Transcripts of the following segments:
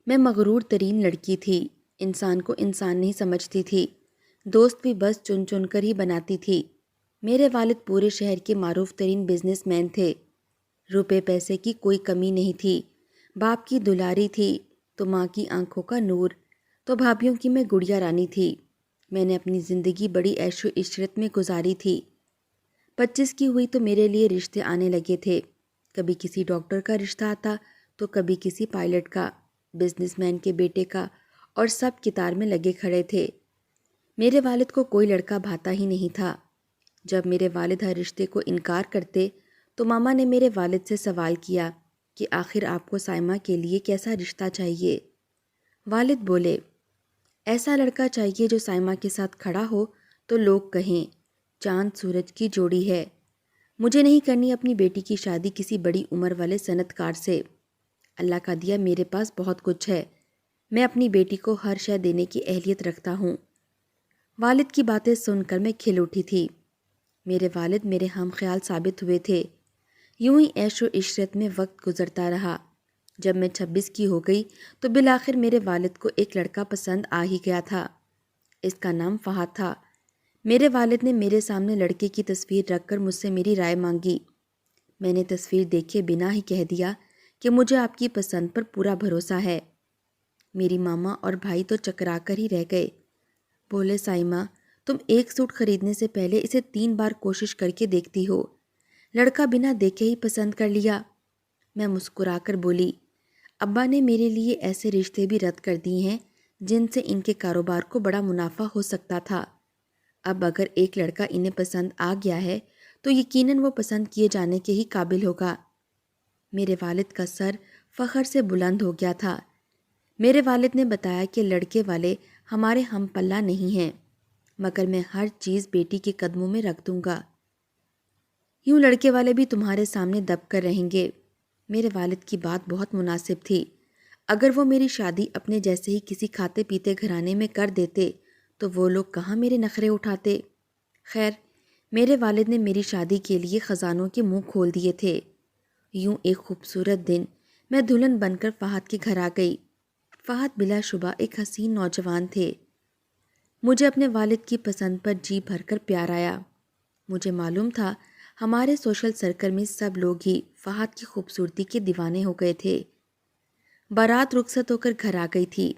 میں مغرور ترین لڑکی تھی، انسان کو انسان نہیں سمجھتی تھی، دوست بھی بس چن چن کر ہی بناتی تھی۔ میرے والد پورے شہر کے معروف ترین بزنس مین تھے، روپے پیسے کی کوئی کمی نہیں تھی، باپ کی دلاری تھی تو ماں کی آنکھوں کا نور، تو بھابھیوں کی میں گڑیا رانی تھی۔ میں نے اپنی زندگی بڑی عیش و عشرت میں گزاری تھی۔ 25 کی ہوئی تو میرے لیے رشتے آنے لگے تھے، کبھی کسی ڈاکٹر کا رشتہ آتا تو کبھی کسی پائلٹ کا، بزنس مین کے بیٹے کا، اور سب قطار میں لگے کھڑے تھے۔ میرے والد کو کوئی لڑکا بھاتا ہی نہیں تھا۔ جب میرے والد ہر رشتے کو انکار کرتے تو ماما نے میرے والد سے سوال کیا کہ آخر آپ کو سائمہ کے لیے کیسا رشتہ چاہیے؟ والد بولے، ایسا لڑکا چاہیے جو سائمہ کے ساتھ کھڑا ہو تو لوگ کہیں چاند سورج کی جوڑی ہے۔ مجھے نہیں کرنی اپنی بیٹی کی شادی کسی بڑی عمر والے صنعت کار سے۔ اللہ کا دیا میرے پاس بہت کچھ ہے، میں اپنی بیٹی کو ہر شے دینے کی اہلیت رکھتا ہوں۔ والد کی باتیں سن کر میں کھل اٹھی تھی۔ میرے والد میرے ہم خیال ثابت ہوئے تھے۔ یوں ہی عیش و عشرت میں وقت گزرتا رہا۔ جب میں 26 کی ہو گئی تو بالآخر میرے والد کو ایک لڑکا پسند آ ہی گیا تھا۔ اس کا نام فہد تھا۔ میرے والد نے میرے سامنے لڑکے کی تصویر رکھ کر مجھ سے میری رائے مانگی۔ میں نے تصویر دیکھے بنا ہی کہہ دیا کہ مجھے آپ کی پسند پر پورا بھروسہ ہے۔ میری ماما اور بھائی تو چکرا کر ہی رہ گئے۔ بولے، سائمہ تم ایک سوٹ خریدنے سے پہلے اسے 3 بار کوشش کر کے دیکھتی ہو، لڑکا بنا دیکھے ہی پسند کر لیا۔ میں مسکرا کر بولی، ابا نے میرے لیے ایسے رشتے بھی رد کر دیے ہیں جن سے ان کے کاروبار کو بڑا منافع ہو سکتا تھا۔ اب اگر ایک لڑکا انہیں پسند آ گیا ہے تو یقیناً وہ پسند کیے جانے کے ہی قابل ہوگا۔ میرے والد کا سر فخر سے بلند ہو گیا تھا۔ میرے والد نے بتایا کہ لڑکے والے ہمارے ہم پلہ نہیں ہیں، مگر میں ہر چیز بیٹی کے قدموں میں رکھ دوں گا۔ یوں لڑکے والے بھی تمہارے سامنے دب کر رہیں گے۔ میرے والد کی بات بہت مناسب تھی۔ اگر وہ میری شادی اپنے جیسے ہی کسی کھاتے پیتے گھرانے میں کر دیتے تو وہ لوگ کہاں میرے نخرے اٹھاتے۔ خیر، میرے والد نے میری شادی کے لیے خزانوں کے منہ کھول دیے تھے۔ یوں ایک خوبصورت دن میں دلہن بن کر فہد کے گھر آ گئی۔ فہد بلا شبہ ایک حسین نوجوان تھے۔ مجھے اپنے والد کی پسند پر جی بھر کر پیار آیا۔ مجھے معلوم تھا ہمارے سوشل سرکل میں سب لوگ ہی فہد کی خوبصورتی کے دیوانے ہو گئے تھے۔ بارات رخصت ہو کر گھر آ گئی تھی،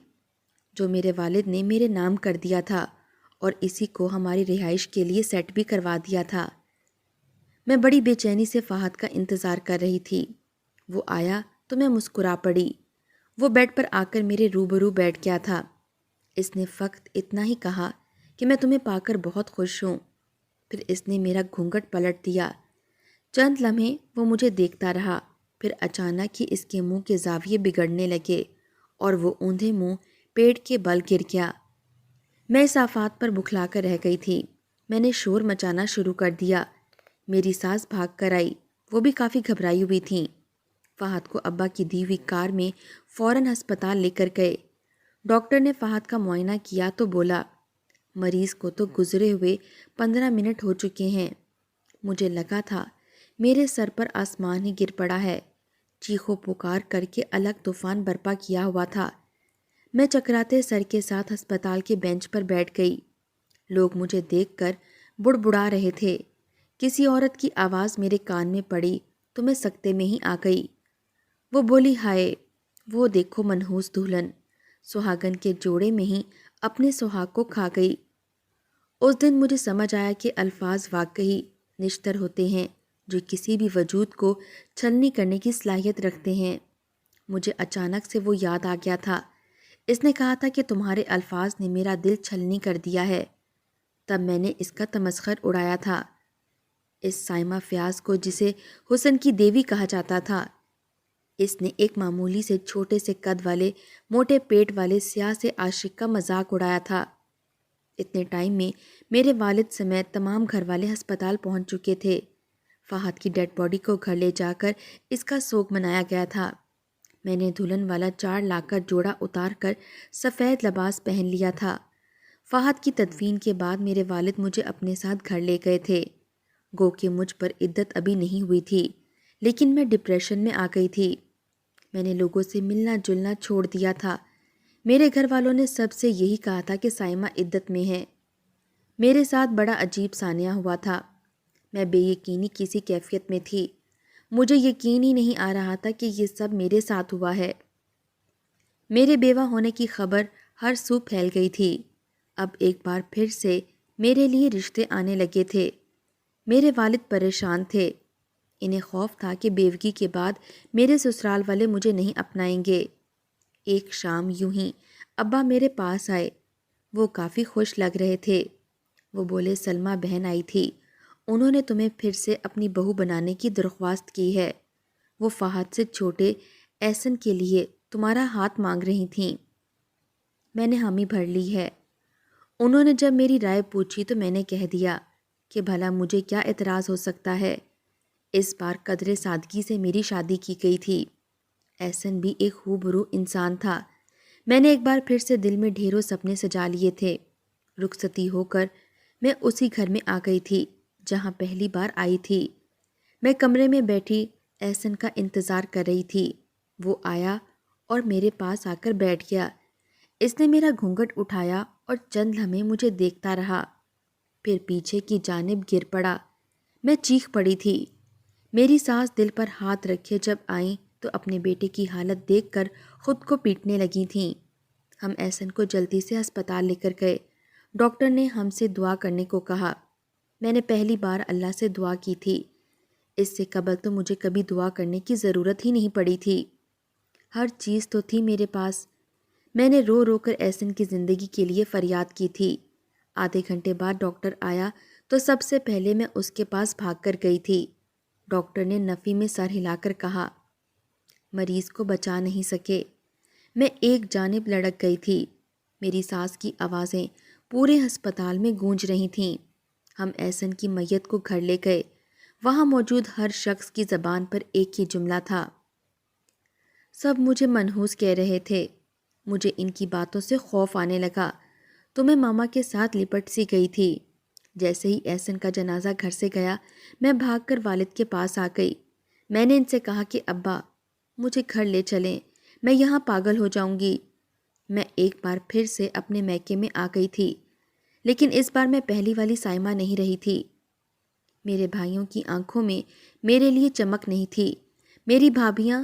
جو میرے والد نے میرے نام کر دیا تھا اور اسی کو ہماری رہائش کے لیے سیٹ بھی کروا دیا تھا۔ میں بڑی بے چینی سے فہد کا انتظار کر رہی تھی۔ وہ آیا تو میں مسکرا پڑی۔ وہ بیڈ پر آ کر میرے روبرو بیٹھ گیا تھا۔ اس نے فقط اتنا ہی کہا کہ میں تمہیں پا کر بہت خوش ہوں۔ پھر اس نے میرا گھونگھٹ پلٹ دیا۔ چند لمحے وہ مجھے دیکھتا رہا، پھر اچانک ہی اس کے منہ کے زاویے بگڑنے لگے اور وہ اوندھے منہ پیٹ کے بل گر گیا۔ میں اس آفات پر بکھلا کر رہ گئی تھی۔ میں نے شور مچانا شروع کر دیا۔ میری ساس بھاگ کر آئی، وہ بھی کافی گھبرائی ہوئی تھیں۔ فہد کو ابا کی دی ہوئی کار میں فوراً ہسپتال لے کر گئے۔ ڈاکٹر نے فہد کا معائنہ کیا تو بولا، مریض کو تو گزرے ہوئے 15 منٹ ہو چکے ہیں۔ مجھے لگا تھا میرے سر پر آسمان ہی گر پڑا ہے۔ چیخو پکار کر کے الگ طوفان برپا کیا ہوا تھا۔ میں چکراتے سر کے ساتھ ہسپتال کے بینچ پر بیٹھ گئی۔ لوگ مجھے دیکھ کر بڑبڑا رہے تھے۔ کسی عورت کی آواز میرے کان میں پڑی تو میں سکتے میں ہی آ گئی۔ وہ بولی، ہائے، وہ دیکھو منحوس دلہن، سہاگن کے جوڑے میں ہی اپنے سہاگ کو کھا گئی۔ اس دن مجھے سمجھ آیا کہ الفاظ واقعی نشتر ہوتے ہیں جو کسی بھی وجود کو چھلنی کرنے کی صلاحیت رکھتے ہیں۔ مجھے اچانک سے وہ یاد آ گیا تھا۔ اس نے کہا تھا کہ تمہارے الفاظ نے میرا دل چھلنی کر دیا ہے۔ تب میں نے اس کا تمسخر اڑایا تھا۔ اس سائمہ فیاض کو، جسے حسن کی دیوی کہا جاتا تھا، اس نے ایک معمولی سے چھوٹے سے قد والے موٹے پیٹ والے سیاہ سے عاشق کا مذاق اڑایا تھا۔ اتنے ٹائم میں میرے والد سمیت تمام گھر والے ہسپتال پہنچ چکے تھے۔ فہد کی ڈیڈ باڈی کو گھر لے جا کر اس کا سوگ منایا گیا تھا۔ میں نے دلہن والا چاڑ لا کر جوڑا اتار کر سفید لباس پہن لیا تھا۔ فہد کی تدفین کے بعد میرے والد مجھے اپنے ساتھ گھر لے گئے تھے۔ گو کہ مجھ پر عدت ابھی نہیں ہوئی تھی، لیکن میں ڈپریشن میں آ گئی تھی۔ میں نے لوگوں سے ملنا جلنا چھوڑ دیا تھا۔ میرے گھر والوں نے سب سے یہی کہا تھا کہ سائمہ عدت میں ہے۔ میرے ساتھ بڑا عجیب سانیہ ہوا تھا۔ میں بے یقینی کسی کیفیت میں تھی۔ مجھے یقین ہی نہیں آ رہا تھا کہ یہ سب میرے ساتھ ہوا ہے۔ میرے بیوہ ہونے کی خبر ہر سو پھیل گئی تھی۔ اب ایک بار پھر سے میرے لیے رشتے آنے لگے تھے۔ میرے والد پریشان تھے۔ انہیں خوف تھا کہ بیوگی کے بعد میرے سسرال والے مجھے نہیں اپنائیں گے۔ ایک شام یوں ہی ابا میرے پاس آئے۔ وہ کافی خوش لگ رہے تھے۔ وہ بولے، سلمہ بہن آئی تھی، انہوں نے تمہیں پھر سے اپنی بہو بنانے کی درخواست کی ہے۔ وہ فہد سے چھوٹے احسن کے لیے تمہارا ہاتھ مانگ رہی تھیں۔ میں نے حامی بھر لی ہے۔ انہوں نے جب میری رائے پوچھی تو میں نے کہہ دیا کہ بھلا مجھے کیا اعتراض ہو سکتا ہے۔ اس بار قدر سادگی سے میری شادی کی گئی تھی۔ احسن بھی ایک خوبرو انسان تھا۔ میں نے ایک بار پھر سے دل میں ڈھیروں سپنے سجا لیے تھے۔ رخصتی ہو کر میں اسی گھر میں آ گئی تھی جہاں پہلی بار آئی تھی۔ میں کمرے میں بیٹھی احسن کا انتظار کر رہی تھی۔ وہ آیا اور میرے پاس آ کر بیٹھ گیا۔ اس نے میرا گھونگھٹ اٹھایا اور چند لمحے مجھے دیکھتا رہا، پھر پیچھے کی جانب گر پڑا۔ میں چیخ پڑی تھی۔ میری ساس دل پر ہاتھ رکھے جب آئیں تو اپنے بیٹے کی حالت دیکھ کر خود کو پیٹنے لگی تھیں۔ ہم احسن کو جلدی سے ہسپتال لے کر گئے۔ ڈاکٹر نے ہم سے دعا کرنے کو کہا۔ میں نے پہلی بار اللہ سے دعا کی تھی۔ اس سے قبل تو مجھے کبھی دعا کرنے کی ضرورت ہی نہیں پڑی تھی۔ ہر چیز تو تھی میرے پاس۔ میں نے رو رو کر احسن کی زندگی کے لیے فریاد کی تھی۔ آدھے گھنٹے بعد ڈاکٹر آیا تو سب سے پہلے میں اس کے پاس بھاگ کر گئی تھی۔ ڈاکٹر نے نفی میں سر ہلا کر کہا، مریض کو بچا نہیں سکے۔ میں ایک جانب لڑک گئی تھی۔ میری ساس کی آوازیں پورے ہسپتال میں گونج رہی تھیں۔ ہم احسن کی میت کو گھر لے گئے۔ وہاں موجود ہر شخص کی زبان پر ایک ہی جملہ تھا، سب مجھے منحوس کہہ رہے تھے۔ مجھے ان کی باتوں سے خوف آنے لگا تو میں ماما کے ساتھ لپٹ سی گئی تھی۔ جیسے ہی احسن کا جنازہ گھر سے گیا میں بھاگ کر والد کے پاس آ گئی۔ میں نے ان سے کہا کہ ابا مجھے گھر لے چلیں، میں یہاں پاگل ہو جاؤں گی۔ میں ایک بار پھر سے اپنے میکے میں آ گئی تھی، لیکن اس بار میں پہلی والی سائمہ نہیں رہی تھی۔ میرے بھائیوں کی آنکھوں میں میرے لیے چمک نہیں تھی۔ میری بھابیاں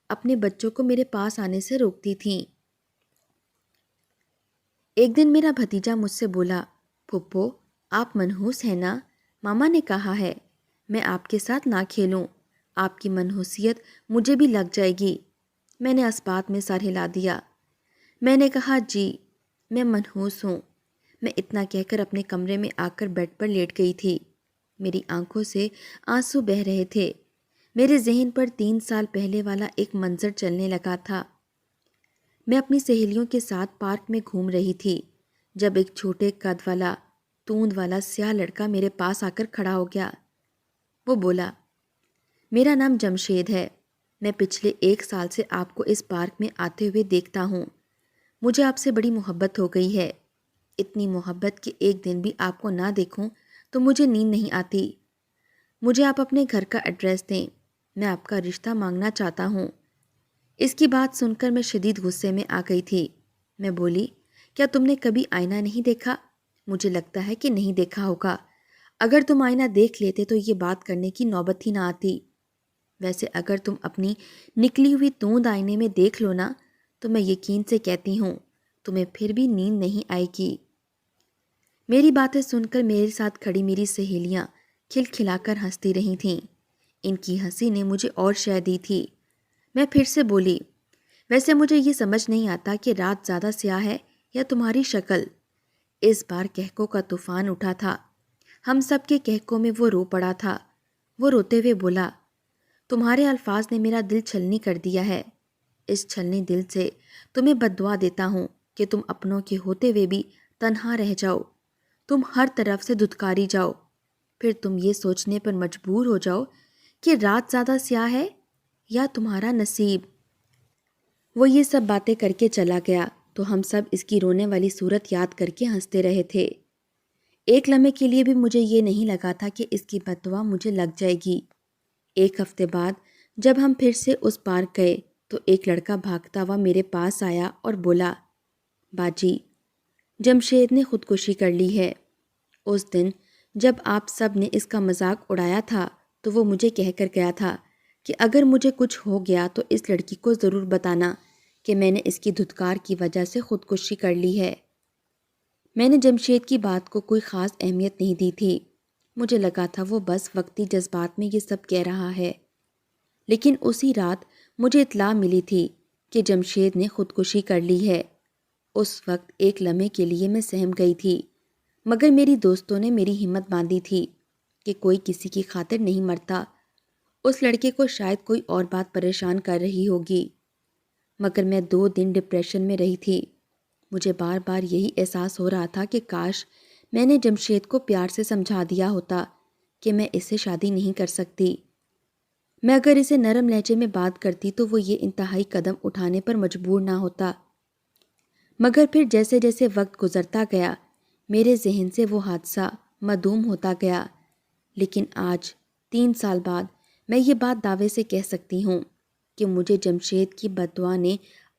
اپنے بچوں کو میرے پاس آنے سے روکتی تھیں۔ ایک دن میرا بھتیجا مجھ سے بولا، پھپھو آپ منحوس ہیں نا؟ ماما نے کہا ہے میں آپ کے ساتھ نہ کھیلوں، آپ کی منحوسیت مجھے بھی لگ جائے گی۔ میں نے اس بات میں سر ہلا دیا۔ میں نے کہا جی میں منحوس ہوں۔ میں اتنا کہہ کر اپنے کمرے میں آ کر بیڈ پر لیٹ گئی تھی۔ میری آنکھوں سے آنسو بہہ رہے تھے۔ میرے ذہن پر 3 سال پہلے والا ایک منظر چلنے لگا تھا۔ میں اپنی سہیلیوں کے ساتھ پارک میں گھوم رہی تھی جب ایک چھوٹے قد والا توند والا سیاہ لڑکا میرے پاس آ کر کھڑا ہو گیا۔ وہ بولا، میرا نام جمشید ہے، میں پچھلے 1 سال سے آپ کو اس پارک میں آتے ہوئے دیکھتا ہوں۔ مجھے آپ سے بڑی محبت ہو گئی ہے، اتنی محبت کہ ایک دن بھی آپ کو نہ دیکھوں تو مجھے نیند نہیں آتی۔ مجھے آپ اپنے گھر کا ایڈریس دیں، میں آپ کا رشتہ مانگنا چاہتا ہوں۔ اس کی بات سن کر میں شدید غصے میں آ گئی تھی۔ میں بولی، کیا تم نے کبھی آئینہ نہیں دیکھا؟ مجھے لگتا ہے کہ نہیں دیکھا ہوگا۔ اگر تم آئینہ دیکھ لیتے تو یہ بات کرنے کی نوبت ہی نہ آتی۔ ویسے اگر تم اپنی نکلی ہوئی توند آئینے میں دیکھ لو نا تو میں یقین سے کہتی ہوں تمہیں پھر بھی نیند نہیں آئے گی۔ میری باتیں سن کر میرے ساتھ کھڑی میری سہیلیاں کھلکھلا کر ہنستی رہی تھیں۔ ان کی ہنسی نے مجھے اور شے دی تھی۔ میں پھر سے بولی، ویسے مجھے یہ سمجھ نہیں آتا کہ رات زیادہ سیاہ ہے یا تمہاری شکل۔ اس بار کہکوں کا طوفان اٹھا تھا۔ ہم سب کے کہکوں میں وہ رو پڑا تھا۔ وہ روتے ہوئے بولا، تمہارے الفاظ نے میرا دل چھلنی کر دیا ہے۔ اس چھلنی دل سے تمہیں بددعا دیتا ہوں کہ تم اپنوں کے ہوتے ہوئے بھی تنہا رہ جاؤ، تم ہر طرف سے دھتکاری جاؤ، پھر تم یہ سوچنے پر مجبور ہو جاؤ کہ رات زیادہ سیاہ ہے یا تمہارا نصیب۔ وہ یہ سب باتیں کر کے چلا گیا تو ہم سب اس کی رونے والی صورت یاد کر کے ہنستے رہے تھے۔ ایک لمحے کے لیے بھی مجھے یہ نہیں لگا تھا کہ اس کی بددعا مجھے لگ جائے گی۔ 1 ہفتے بعد جب ہم پھر سے اس پارک گئے تو ایک لڑکا بھاگتا ہوا میرے پاس آیا اور بولا، باجی جمشید نے خودکشی کر لی ہے۔ اس دن جب آپ سب نے اس کا مذاق اڑایا تھا تو وہ مجھے کہہ کر گیا تھا کہ اگر مجھے کچھ ہو گیا تو اس لڑکی کو ضرور بتانا کہ میں نے اس کی دھتکار کی وجہ سے خودکشی کر لی ہے۔ میں نے جمشید کی بات کو کوئی خاص اہمیت نہیں دی تھی، مجھے لگا تھا وہ بس وقتی جذبات میں یہ سب کہہ رہا ہے۔ لیکن اسی رات مجھے اطلاع ملی تھی کہ جمشید نے خودکشی کر لی ہے۔ اس وقت ایک لمحے کے لیے میں سہم گئی تھی، مگر میری دوستوں نے میری ہمت باندھی تھی کہ کوئی کسی کی خاطر نہیں مرتا، اس لڑکے کو شاید کوئی اور بات پریشان کر رہی ہوگی۔ مگر میں 2 دن ڈپریشن میں رہی تھی۔ مجھے بار بار یہی احساس ہو رہا تھا کہ کاش میں نے جمشید کو پیار سے سمجھا دیا ہوتا کہ میں اس سے شادی نہیں کر سکتی۔ میں اگر اسے نرم لہجے میں بات کرتی تو وہ یہ انتہائی قدم اٹھانے پر مجبور نہ ہوتا۔ مگر پھر جیسے جیسے وقت گزرتا گیا میرے ذہن سے وہ حادثہ معدوم ہوتا گیا۔ لیکن آج 3 سال بعد میں یہ بات دعوے سے کہہ سکتی ہوں کہ مجھے جمشید کی بددعا نے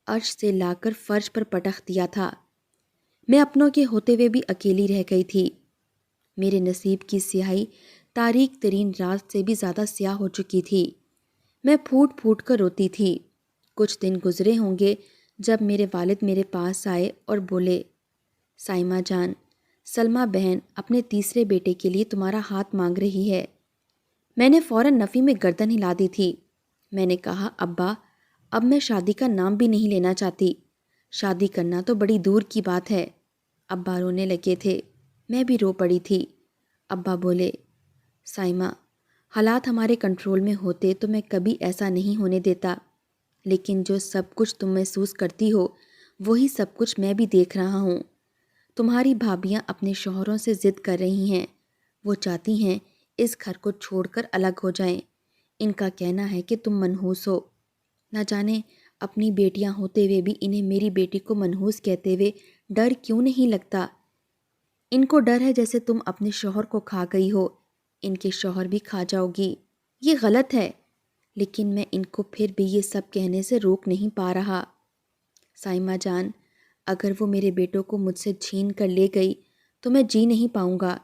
عرش سے لا کر فرش پر پٹخ دیا تھا۔ میں اپنوں کے ہوتے ہوئے بھی اکیلی رہ گئی تھی۔ میرے نصیب کی سیاہی تاریک ترین رات سے بھی زیادہ سیاہ ہو چکی تھی۔ میں پھوٹ پھوٹ کر روتی تھی۔ کچھ دن گزرے ہوں گے جب میرے والد میرے پاس آئے اور بولے، سائمہ جان، سلمہ بہن اپنے تیسرے بیٹے کے لیے تمہارا ہاتھ مانگ رہی ہے۔ میں نے فوراً نفی میں گردن ہلا دی تھی۔ میں نے کہا، ابا اب میں شادی کا نام بھی نہیں لینا چاہتی، شادی کرنا تو بڑی دور کی بات ہے۔ ابا رونے لگے تھے، میں بھی رو پڑی تھی۔ ابا بولے، سائمہ حالات ہمارے کنٹرول میں ہوتے تو میں کبھی ایسا نہیں ہونے دیتا، لیکن جو سب کچھ تم محسوس کرتی ہو وہی سب کچھ میں بھی دیکھ رہا ہوں۔ تمہاری بھابیاں اپنے شوہروں سے ضد کر رہی ہیں، وہ چاہتی ہیں اس گھر کو چھوڑ کر الگ ہو جائیں۔ ان کا کہنا ہے کہ تم منحوس ہو، نہ جانے اپنی بیٹیاں ہوتے ہوئے بھی انہیں میری بیٹی کو منحوس کہتے ہوئے ڈر کیوں نہیں لگتا۔ ان کو ڈر ہے جیسے تم اپنے شوہر کو کھا گئی ہو، ان کے شوہر بھی کھا جاؤ گی۔ یہ غلط ہے، لیکن میں ان کو پھر بھی یہ سب کہنے سے روک نہیں پا رہا۔ سائمہ جان، اگر وہ میرے بیٹوں کو مجھ سے چھین کر لے گئی تو میں جی نہیں پاؤں گا۔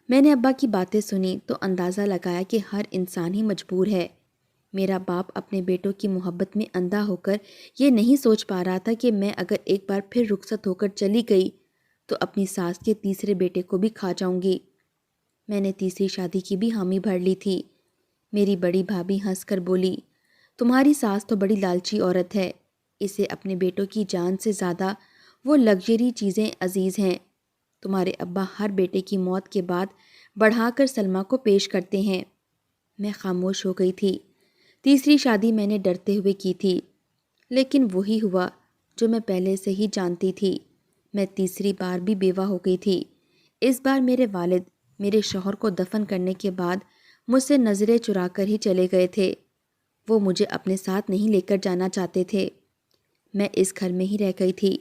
میں نے ابا کی باتیں سنی تو اندازہ لگایا کہ ہر انسان ہی مجبور ہے۔ میرا باپ اپنے بیٹوں کی محبت میں اندھا ہو کر یہ نہیں سوچ پا رہا تھا کہ میں اگر ایک بار پھر رخصت ہو کر چلی گئی تو اپنی ساس کے تیسرے بیٹے کو بھی کھا جاؤں گی۔ میں نے تیسری شادی کی بھی حامی بھر لی تھی۔ میری بڑی بھابھی ہنس کر بولی، تمہاری ساس تو بڑی لالچی عورت ہے، اسے اپنے بیٹوں کی جان سے زیادہ وہ لگژری چیزیں عزیز ہیں۔ تمہارے ابا ہر بیٹے کی موت کے بعد بڑھا کر سلمہ کو پیش کرتے ہیں۔ میں خاموش ہو گئی تھی۔ تیسری شادی میں نے ڈرتے ہوئے کی تھی، لیکن وہی ہوا جو میں پہلے سے ہی جانتی تھی۔ میں تیسری بار بھی بیوہ ہو گئی تھی۔ اس بار میرے والد میرے شوہر کو دفن کرنے کے بعد مجھ سے نظریں چرا کر ہی چلے گئے تھے۔ وہ مجھے اپنے ساتھ نہیں لے کر جانا چاہتے تھے۔ میں اس گھر میں ہی رہ گئی تھی۔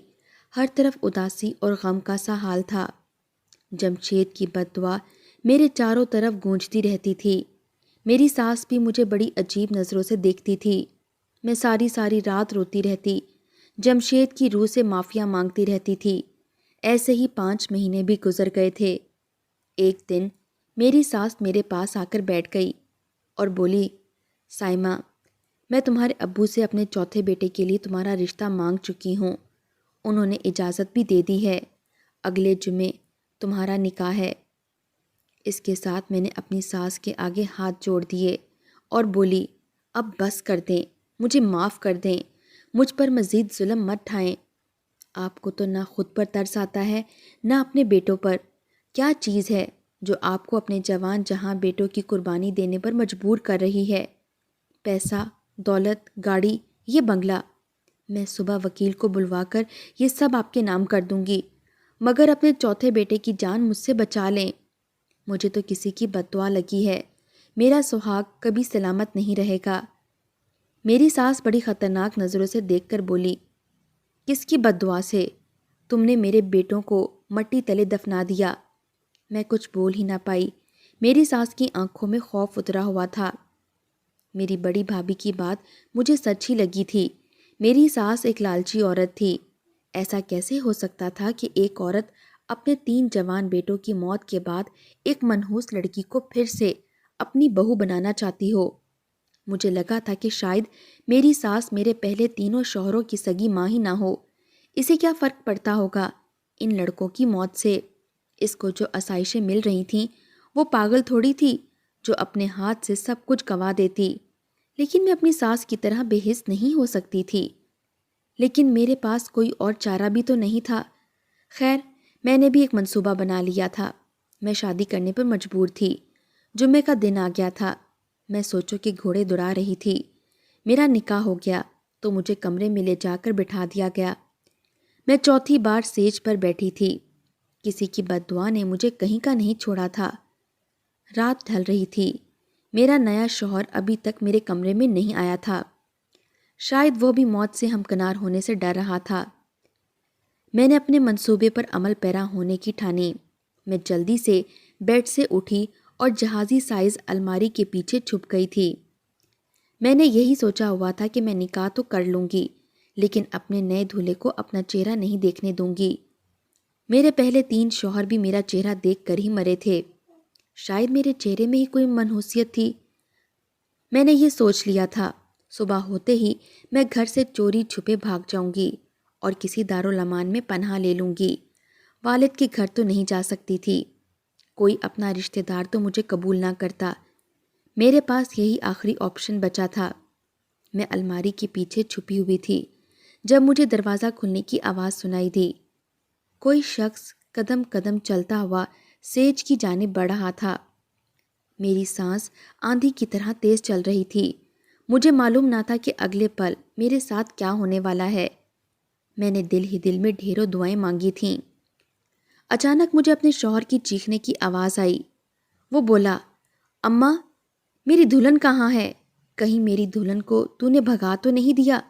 ہر طرف اداسی اور غم کا سا حال تھا۔ جمشید کی بددعا میرے چاروں طرف گونجتی رہتی تھی۔ میری ساس بھی مجھے بڑی عجیب نظروں سے دیکھتی تھی۔ میں ساری ساری رات روتی رہتی، جمشید کی روح سے معافیا مانگتی رہتی تھی۔ ایسے ہی 5 مہینے بھی گزر گئے تھے۔ ایک دن میری ساس میرے پاس آ کر بیٹھ گئی اور بولی، سائمہ، میں تمہارے ابو سے اپنے چوتھے بیٹے کے لیے تمہارا رشتہ مانگ چکی ہوں، انہوں نے اجازت بھی دے دی ہے، اگلے جمعے تمہارا نکاح ہے۔ اس کے ساتھ میں نے اپنی ساس کے آگے ہاتھ جوڑ دیے اور بولی، اب بس کر دیں، مجھے معاف کر دیں، مجھ پر مزید ظلم مت ڈھائیں۔ آپ کو تو نہ خود پر ترس آتا ہے نہ اپنے بیٹوں پر۔ کیا چیز ہے جو آپ کو اپنے جوان جہاں بیٹوں کی قربانی دینے پر مجبور کر رہی ہے؟ پیسہ، دولت، گاڑی، یہ بنگلہ؟ میں صبح وکیل کو بلوا کر یہ سب آپ کے نام کر دوں گی، مگر اپنے چوتھے بیٹے کی جان مجھ سے بچا لیں۔ مجھے تو کسی کی بددعا لگی ہے، میرا سہاگ کبھی سلامت نہیں رہے گا۔ میری ساس بڑی خطرناک نظروں سے دیکھ کر بولی، کس کی بددعا سے؟ تم نے میرے بیٹوں کو مٹی تلے دفنا دیا۔ میں کچھ بول ہی نہ پائی، میری ساس کی آنکھوں میں خوف اترا ہوا تھا۔ میری بڑی بھابھی کی بات مجھے سچ ہی لگی تھی۔ میری ساس ایک لالچی عورت تھی۔ ایسا کیسے ہو سکتا تھا کہ ایک عورت اپنے 3 جوان بیٹوں کی موت کے بعد ایک منحوس لڑکی کو پھر سے اپنی بہو بنانا چاہتی ہو؟ مجھے لگا تھا کہ شاید میری ساس میرے پہلے تینوں شوہروں کی سگی ماں ہی نہ ہو۔ اسے کیا فرق پڑتا ہوگا ان لڑکوں کی موت سے؟ اس کو جو آسائشیں مل رہی تھیں وہ پاگل تھوڑی تھی جو اپنے ہاتھ سے سب کچھ گنوا دیتی۔ لیکن میں اپنی ساس کی طرح بے حس نہیں ہو سکتی تھی۔ لیکن میرے پاس کوئی اور چارہ بھی تو نہیں تھا۔ خیر، میں نے بھی ایک منصوبہ بنا لیا تھا۔ میں شادی کرنے پر مجبور تھی۔ جمعے کا دن آ گیا تھا۔ میں سوچوں کے گھوڑے دوڑا رہی تھی۔ میرا نکاح ہو گیا تو مجھے کمرے میں لے جا کر بٹھا دیا گیا۔ میں چوتھی بار سیج پر بیٹھی تھی۔ کسی کی بد دعا نے مجھے کہیں کا نہیں چھوڑا تھا۔ رات ڈھل رہی تھی۔ میرا نیا شوہر ابھی تک میرے کمرے میں نہیں آیا تھا۔ شاید وہ بھی موت سے ہمکنار ہونے سے ڈر رہا تھا۔ میں نے اپنے منصوبے پر عمل پیرا ہونے کی ٹھانی۔ میں جلدی سے بیڈ سے اٹھی اور جہازی سائز الماری کے پیچھے چھپ گئی تھی۔ میں نے یہی سوچا ہوا تھا کہ میں نکاح تو کر لوں گی، لیکن اپنے نئے دولہے کو اپنا چہرہ نہیں دیکھنے دوں گی۔ میرے پہلے 3 شوہر بھی میرا چہرہ دیکھ کر ہی مرے تھے۔ شاید میرے چہرے میں ہی کوئی منحوسیت تھی۔ میں نے یہ سوچ لیا تھا، صبح ہوتے ہی میں گھر سے چوری چھپے بھاگ جاؤں گی اور کسی دارالامان میں پناہ لے لوں گی۔ والد کے گھر تو نہیں جا سکتی تھی۔ کوئی اپنا رشتہ دار تو مجھے قبول نہ کرتا۔ میرے پاس یہی آخری آپشن بچا تھا۔ میں الماری کے پیچھے چھپی ہوئی تھی جب مجھے دروازہ کھلنے کی آواز سنائی دی۔ کوئی شخص قدم قدم چلتا ہوا سیج کی جانب بڑھ رہا تھا۔ میری سانس آندھی کی طرح تیز چل رہی تھی۔ مجھے معلوم نہ تھا کہ اگلے پل میرے ساتھ کیا ہونے والا ہے۔ میں نے دل ہی دل میں ڈھیروں دعائیں مانگی تھیں۔ اچانک مجھے اپنے شوہر کی چیخنے کی آواز آئی۔ وہ بولا، اماں، میری دلہن کہاں ہے؟ کہیں میری دلہن کو تو نے بھگا تو نہیں دیا؟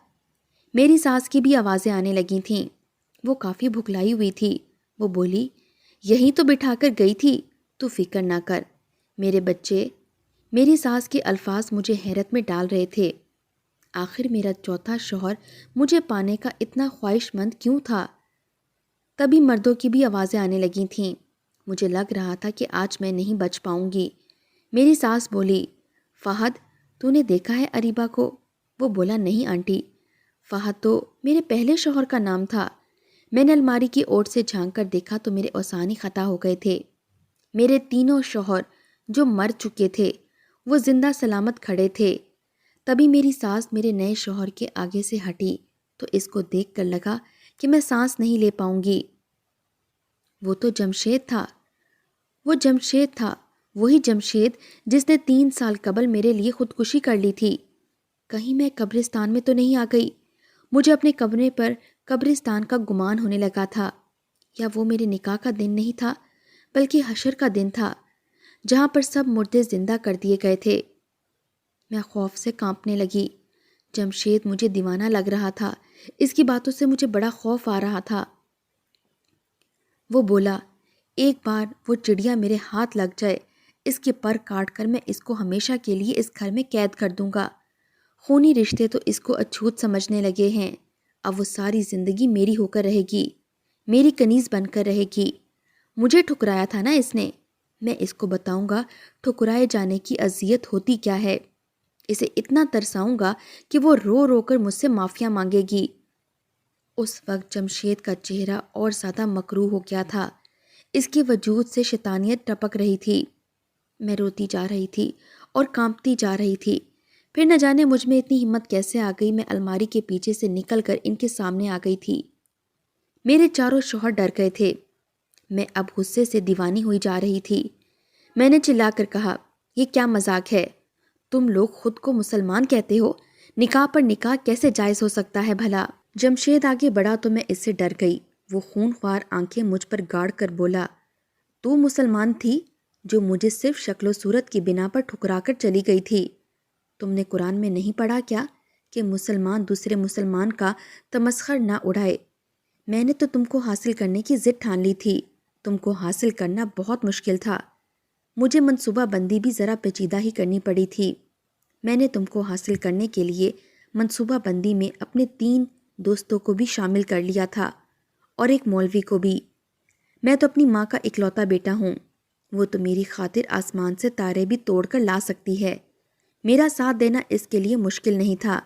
میری ساس کی بھی آوازیں آنے لگی تھیں۔ وہ کافی بھکلائی ہوئی تھی۔ وہ بولی، یہیں تو بٹھا کر گئی تھی، تو فکر نہ کر میرے بچے۔ میری ساس کے الفاظ مجھے حیرت میں ڈال رہے تھے۔ آخر میرا چوتھا شوہر مجھے پانے کا اتنا خواہش مند کیوں تھا؟ تبھی مردوں کی بھی آوازیں آنے لگی تھیں۔ مجھے لگ رہا تھا کہ آج میں نہیں بچ پاؤں گی۔ میری ساس بولی، فہد، تو نے دیکھا ہے اریبہ کو؟ وہ بولا، نہیں آنٹی۔ فہد تو میرے پہلے شوہر کا نام تھا۔ میں نے الماری کی اوٹ سے جھانک کر دیکھا تو میرے اوسانی خطا ہو گئے تھے۔ میرے تینوں شوہر جو مر چکے تھے وہ زندہ سلامت کھڑے تھے۔ تبھی میری ساس میرے نئے شوہر کے آگے سے ہٹی تو اس کو دیکھ کر لگا کہ میں سانس نہیں لے پاؤں گی۔ وہ تو جمشید تھا۔ وہ جمشید تھا، وہی جمشید جس نے 3 سال قبل میرے لیے خودکشی کر لی تھی۔ کہیں میں قبرستان میں تو نہیں آ گئی؟ مجھے اپنے کمرے پر قبرستان کا گمان ہونے لگا تھا۔ یا وہ میرے نکاح کا دن نہیں تھا بلکہ حشر کا دن تھا، جہاں پر سب مردے زندہ کر دیے گئے تھے۔ میں خوف سے کانپنے لگی۔ جمشید مجھے دیوانہ لگ رہا تھا۔ اس کی باتوں سے مجھے بڑا خوف آ رہا تھا۔ وہ بولا، ایک بار وہ چڑیا میرے ہاتھ لگ جائے، اس کے پر کاٹ کر میں اس کو ہمیشہ کے لیے اس گھر میں قید کر دوں گا۔ خونی رشتے تو اس کو اچھوت سمجھنے لگے ہیں۔ اب وہ ساری زندگی میری ہو کر رہے گی، میری کنیز بن کر رہے گی۔ مجھے ٹھکرایا تھا نا اس نے، میں اس کو بتاؤں گا ٹھکرائے جانے کی اذیت ہوتی کیا ہے۔ اسے اتنا ترساؤں گا کہ وہ رو رو کر مجھ سے معافیاں مانگے گی۔ اس وقت جمشید کا چہرہ اور زیادہ مکروہ ہو گیا تھا۔ اس کے وجود سے شیطانیت ٹپک رہی تھی۔ میں روتی جا رہی تھی اور کانپتی جا رہی تھی۔ پھر نہ جانے مجھ میں اتنی ہمت کیسے آ گئی، میں الماری کے پیچھے سے نکل کر ان کے سامنے آ گئی تھی۔ میرے چاروں شوہر ڈر گئے تھے۔ میں اب غصے سے دیوانی ہوئی جا رہی تھی۔ میں نے چلا کر کہا، یہ کیا مذاق ہے؟ تم لوگ خود کو مسلمان کہتے ہو، نکاح پر نکاح کیسے جائز ہو سکتا ہے بھلا؟ جمشید آگے بڑھا تو میں اس سے ڈر گئی۔ وہ خون خوار آنکھیں مجھ پر گاڑ کر بولا، تو مسلمان تھی جو مجھے صرف شکل و صورت کی بنا پر ٹھکرا کر چلی گئی تھی۔ تم نے قرآن میں نہیں پڑھا کیا کہ مسلمان دوسرے مسلمان کا تمسخر نہ اڑائے؟ میں نے تو تم کو حاصل کرنے کی ضد ٹھان لی تھی۔ تم کو حاصل کرنا بہت مشکل تھا۔ مجھے منصوبہ بندی بھی ذرا پیچیدہ ہی کرنی پڑی تھی۔ میں نے تم کو حاصل کرنے کے لیے منصوبہ بندی میں اپنے 3 دوستوں کو بھی شامل کر لیا تھا اور ایک مولوی کو بھی۔ میں تو اپنی ماں کا اکلوتا بیٹا ہوں، وہ تو میری خاطر آسمان سے تارے بھی توڑ کر لا سکتی ہے، میرا ساتھ دینا اس کے لیے مشکل نہیں تھا۔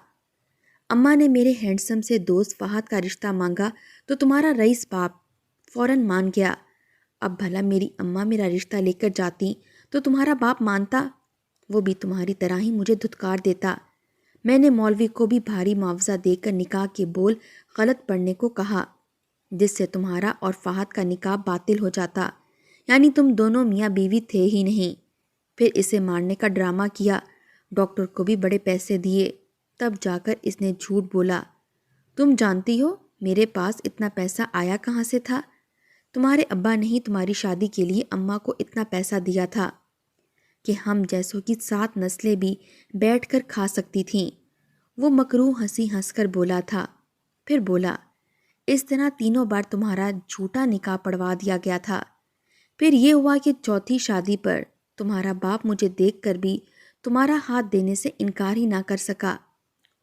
اماں نے میرے ہینڈسم سے دوست فہد کا رشتہ مانگا تو تمہارا رئیس باپ فوراً مان گیا۔ اب بھلا میری اماں میرا رشتہ لے کر جاتی تو تمہارا باپ مانتا؟ وہ بھی تمہاری طرح ہی مجھے دھتکار دیتا۔ میں نے مولوی کو بھی بھاری معاوضہ دے کر نکاح کے بول غلط پڑھنے کو کہا، جس سے تمہارا اور فہد کا نکاح باطل ہو جاتا، یعنی تم دونوں میاں بیوی تھے ہی نہیں۔ پھر اسے مارنے کا ڈرامہ کیا، ڈاکٹر کو بھی بڑے پیسے دیے، تب جا کر اس نے جھوٹ بولا۔ تم جانتی ہو میرے پاس اتنا پیسہ آیا کہاں سے تھا؟ تمہارے ابا نے ہی تمہاری شادی کے لیے اماں کو اتنا پیسہ دیا تھا کہ ہم جیسوں کی 7 نسلیں بھی بیٹھ کر کھا سکتی تھیں۔ وہ مکروہ ہنسی ہنس کر بولا تھا، پھر بولا، اس طرح 3 بار تمہارا جھوٹا نکاح پڑوا دیا گیا تھا۔ پھر یہ ہوا کہ چوتھی شادی پر تمہارا باپ مجھے دیکھ کر بھی تمہارا ہاتھ دینے سے انکار ہی نہ کر سکا،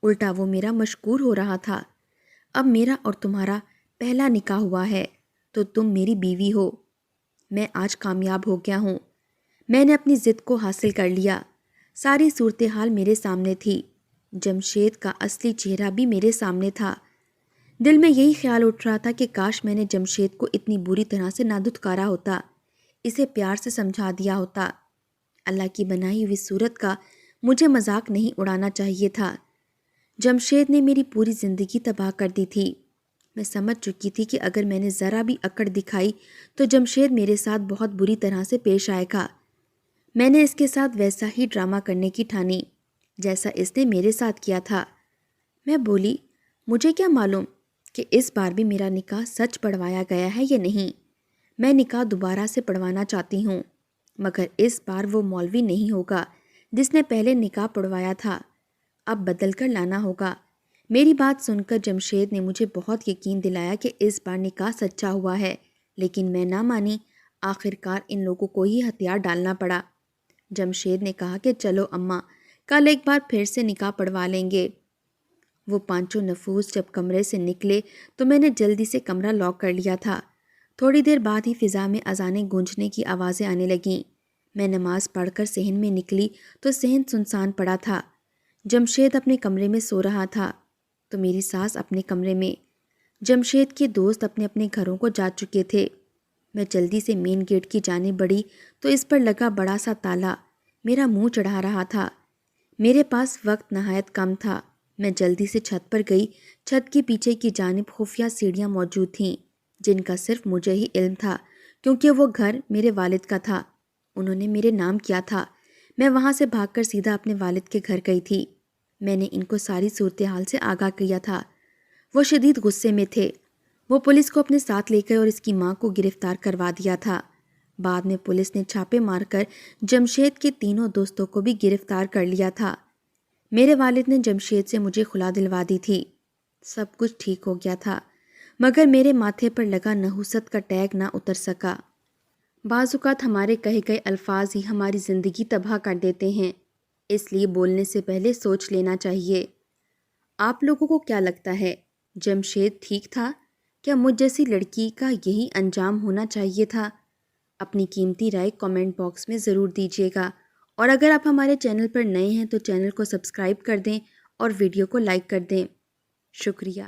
الٹا وہ میرا مشکور ہو رہا تھا۔ اب میرا اور تمہارا پہلا نکاح ہوا ہے تو تم میری بیوی ہو۔ میں آج کامیاب ہو گیا ہوں، میں نے اپنی ضد کو حاصل کر لیا۔ ساری صورتحال میرے سامنے تھی، جمشید کا اصلی چہرہ بھی میرے سامنے تھا۔ دل میں یہی خیال اٹھ رہا تھا کہ کاش میں نے جمشید کو اتنی بری طرح سے نہ دھتکارا ہوتا، اسے پیار سے سمجھا دیا ہوتا۔ اللہ کی بنائی ہوئی صورت کا مجھے مذاق نہیں اڑانا چاہیے تھا۔ جمشید نے میری پوری زندگی تباہ کر دی تھی۔ میں سمجھ چکی تھی کہ اگر میں نے ذرا بھی اکڑ دکھائی تو جمشید میرے ساتھ بہت بری طرح سے پیش آئے گا۔ میں نے اس کے ساتھ ویسا ہی ڈرامہ کرنے کی ٹھانی جیسا اس نے میرے ساتھ کیا تھا۔ میں بولی، مجھے کیا معلوم کہ اس بار بھی میرا نکاح سچ پڑھوایا گیا ہے یا نہیں۔ میں نکاح دوبارہ سے پڑھوانا چاہتی ہوں، مگر اس بار وہ مولوی نہیں ہوگا جس نے پہلے نکاح پڑھوایا تھا، اب بدل کر لانا ہوگا۔ میری بات سن کر جمشید نے مجھے بہت یقین دلایا کہ اس بار نکاح سچا ہوا ہے، لیکن میں نہ مانی۔ آخر کار ان لوگوں کو ہی ہتھیار ڈالنا پڑا۔ جمشید نے کہا کہ چلو اماں، کل ایک بار پھر سے نکاح پڑھوا لیں گے۔ وہ 5 نفوس جب کمرے سے نکلے تو میں نے جلدی سے کمرہ لاک کر لیا تھا۔ تھوڑی دیر بعد ہی فضا میں اذانیں گونجنے کی آوازیں آنے لگیں۔ میں نماز پڑھ کر صحن میں نکلی تو صحن سنسان پڑا تھا۔ جمشید اپنے کمرے میں سو رہا تھا تو میری ساس اپنے کمرے میں۔ جمشید کے دوست اپنے اپنے گھروں کو جا چکے تھے۔ میں جلدی سے مین گیٹ کی جانب بڑھی تو اس پر لگا بڑا سا تالا میرا منہ چڑھا رہا تھا۔ میرے پاس وقت نہایت کم تھا۔ میں جلدی سے چھت پر گئی۔ چھت کے پیچھے کی جانب خفیہ سیڑھیاں موجود تھیں جن کا صرف مجھے ہی علم تھا، کیونکہ وہ گھر میرے والد کا تھا، انہوں نے میرے نام کیا تھا۔ میں وہاں سے بھاگ کر سیدھا اپنے والد کے گھر گئی تھی۔ میں نے ان کو ساری صورتحال سے آگاہ کیا تھا۔ وہ شدید غصے میں تھے۔ وہ پولیس کو اپنے ساتھ لے گئے اور اس کی ماں کو گرفتار کروا دیا تھا۔ بعد میں پولیس نے چھاپے مار کر جمشید کے 3 دوستوں کو بھی گرفتار کر لیا تھا۔ میرے والد نے جمشید سے مجھے خلا دلوا دی تھی۔ سب کچھ ٹھیک ہو گیا تھا، مگر میرے ماتھے پر لگا نحوست کا ٹیگ نہ اتر سکا۔ بعض اوقات ہمارے کہے گئے الفاظ ہی ہماری زندگی تباہ کر دیتے ہیں، اس لیے بولنے سے پہلے سوچ لینا چاہیے۔ آپ لوگوں کو کیا لگتا ہے، جمشید ٹھیک تھا؟ کیا مجھ جیسی لڑکی کا یہی انجام ہونا چاہیے تھا؟ اپنی قیمتی رائے کامنٹ باکس میں ضرور دیجیے گا، اور اگر آپ ہمارے چینل پر نئے ہیں تو چینل کو سبسکرائب کر دیں اور ویڈیو کو لائک کر دیں۔ شکریہ۔